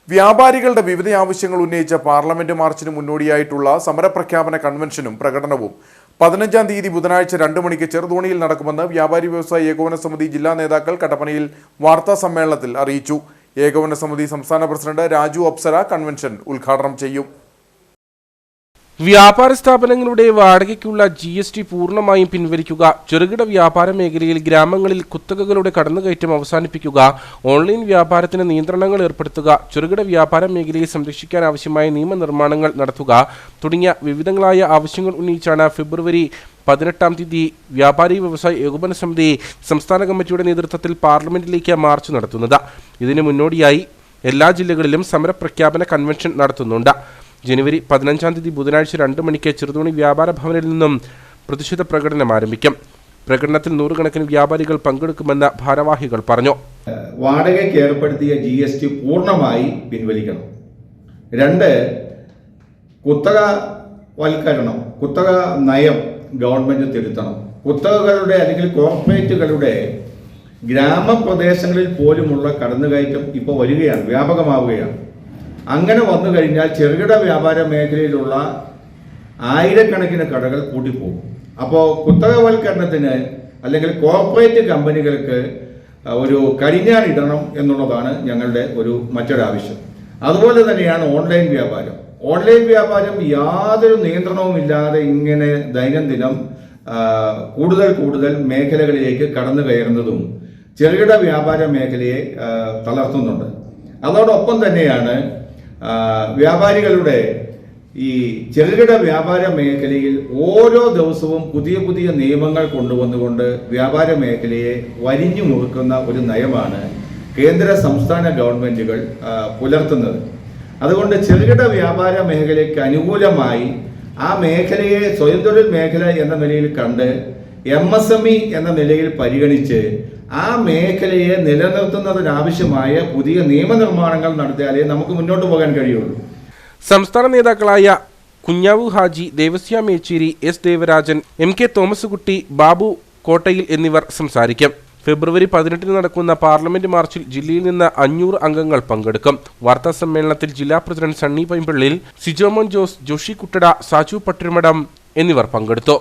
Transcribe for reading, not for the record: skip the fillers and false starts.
വ്യാപാരികളുടെ വിവിധ ആവശ്യങ്ങൾ ഉന്നയിച്ച പാർലമെന്റ് മാർച്ചിന് മുന്നോടിയായിട്ടുള്ള സമരപ്രഖ്യാപന കൺവെൻഷനും പ്രകടനവും 15-ാം തീയതി ബുധനാഴ്ച 2 മണിക്ക് ചെറുതോണിയിൽ നടക്കുമെന്ന് വ്യാപാരി വ്യവസായി ഏകോപന സമിതി ജില്ലാ നേതാക്കൾ കട്ടപ്പനയിൽ വാർത്താ സമ്മേളനത്തിൽ അറിയിച്ചു. ഏകോപന സമിതി സംസ്ഥാന പ്രസിഡന്റ് രാജു അപ്സര കൺവെൻഷൻ ഉദ്ഘാടനം ചെയ്യും. വ്യാപാര സ്ഥാപനങ്ങളുടെ വാടകയ്ക്കുള്ള GST പൂർണ്ണമായും പിൻവലിക്കുക, ചെറുകിട വ്യാപാര മേഖലയിൽ ഗ്രാമങ്ങളിൽ കുത്തകകളുടെ കടന്നുകയറ്റം അവസാനിപ്പിക്കുക, ഓൺലൈൻ വ്യാപാരത്തിന് നിയന്ത്രണങ്ങൾ ഏർപ്പെടുത്തുക, ചെറുകിട വ്യാപാര മേഖലയെ സംരക്ഷിക്കാൻ ആവശ്യമായ നിയമനിർമ്മാണങ്ങൾ നടത്തുക തുടങ്ങിയ വിവിധങ്ങളായ ആവശ്യങ്ങൾ ഉന്നയിച്ചാണ് ഫെബ്രുവരി 18-ാം തീയതി വ്യാപാരി വ്യവസായി ഏകോപന സമിതി സംസ്ഥാന കമ്മിറ്റിയുടെ നേതൃത്വത്തിൽ പാർലമെന്റിലേക്ക് മാർച്ച് നടത്തുന്നത്. ഇതിനു മുന്നോടിയായി എല്ലാ ജില്ലകളിലും സമരപ്രഖ്യാപന കൺവെൻഷൻ നടത്തുന്നുണ്ട്. ജനുവരി 15-ാം തീയതി ബുധനാഴ്ച 2 മണിക്ക് ചെറുതോണി വ്യാപാര ഭവനിൽ നിന്നും പ്രതിഷേധ പ്രകടനം ആരംഭിക്കും. പ്രകടനത്തിൽ 100 കണക്കിന് വ്യാപാരികൾ പങ്കെടുക്കുമെന്ന് ഭാരവാഹികൾ പറഞ്ഞു. വാടകയ്ക്ക് ഏർപ്പെടുത്തിയ GST പൂർണ്ണമായി പിൻവലിക്കണം. 2, കുത്തകവൽക്കരണം, കുത്തക നയം ഗവൺമെന്റ് തിരുത്തണം. കുത്തകകളുടെ അല്ലെങ്കിൽ കോർപ്പറേറ്റുകളുടെ ഗ്രാമപ്രദേശങ്ങളിൽ പോലുമുള്ള കടന്നുകയറ്റം ഇപ്പോൾ വരികയാണ്, വ്യാപകമാവുകയാണ്. അങ്ങനെ വന്നു കഴിഞ്ഞാൽ ചെറുകിട വ്യാപാര മേഖലയിലുള്ള ആയിരക്കണക്കിന് കടകൾ കൂട്ടിപ്പോകും. അപ്പോൾ കുത്തകവൽക്കരണത്തിന് അല്ലെങ്കിൽ കോർപ്പറേറ്റ് കമ്പനികൾക്ക് ഒരു കടിഞ്ഞാണിടണം എന്നുള്ളതാണ് ഞങ്ങളുടെ മറ്റൊരാവശ്യം. അതുപോലെ തന്നെയാണ് ഓൺലൈൻ വ്യാപാരം. ഓൺലൈൻ വ്യാപാരം യാതൊരു നിയന്ത്രണവുമില്ലാതെ ഇങ്ങനെ ദൈനംദിനം കൂടുതൽ മേഖലകളിലേക്ക് കടന്നു കയറുന്നതും ചെറുകിട വ്യാപാര മേഖലയെ തളർത്തുന്നുണ്ട്. അതോടൊപ്പം തന്നെയാണ് വ്യാപാരികളുടെ ഈ ചെറുകിട വ്യാപാര മേഖലയിൽ ഓരോ ദിവസവും പുതിയ നിയമങ്ങൾ കൊണ്ടുവന്നുകൊണ്ട് വ്യാപാര മേഖലയെ വരിഞ്ഞു മുറുക്കുന്ന ഒരു നയമാണ് കേന്ദ്ര സംസ്ഥാന ഗവൺമെന്റുകൾ പുലർത്തുന്നത്. അതുകൊണ്ട് ചെറുകിട വ്യാപാര മേഖലയ്ക്ക് അനുകൂലമായി ആ മേഖലയെ സ്വയം തൊഴിൽ മേഖല എന്ന നിലയിൽ കണ്ട് MSME എന്ന നിലയിൽ പരിഗണിച്ച് ആ മേഖലയെ നിലനിർത്തുന്നതിനാവശ്യമായ പുതിയ നിയമനിർമ്മാണങ്ങൾ നടത്തിയാലേ നമുക്ക് മുന്നോട്ട് പോകാൻ കഴിയുള്ളൂ. സംസ്ഥാന നേതാക്കളായ Kunjavu Haji, Devasya Mecheri, S Devarajan, MK Thomas Kutty, Babu കോട്ടയിൽ എന്നിവർ സംസാരിക്കും. ഫെബ്രുവരി 18-ന് നടക്കുന്ന പാർലമെന്റ് മാർച്ചിൽ ജില്ലയിൽ നിന്ന് 500 അംഗങ്ങൾ പങ്കെടുക്കും. വാർത്താ സമ്മേളനത്തിൽ ജില്ലാ പ്രസിഡന്റ് സണ്ണി പൈമ്പിള്ളിൽ, സിജോമോൻ ജോസ്, ജോഷി കുട്ടട, സാജു പട്ടിരുമടം എന്നിവർ പങ്കെടുത്തു.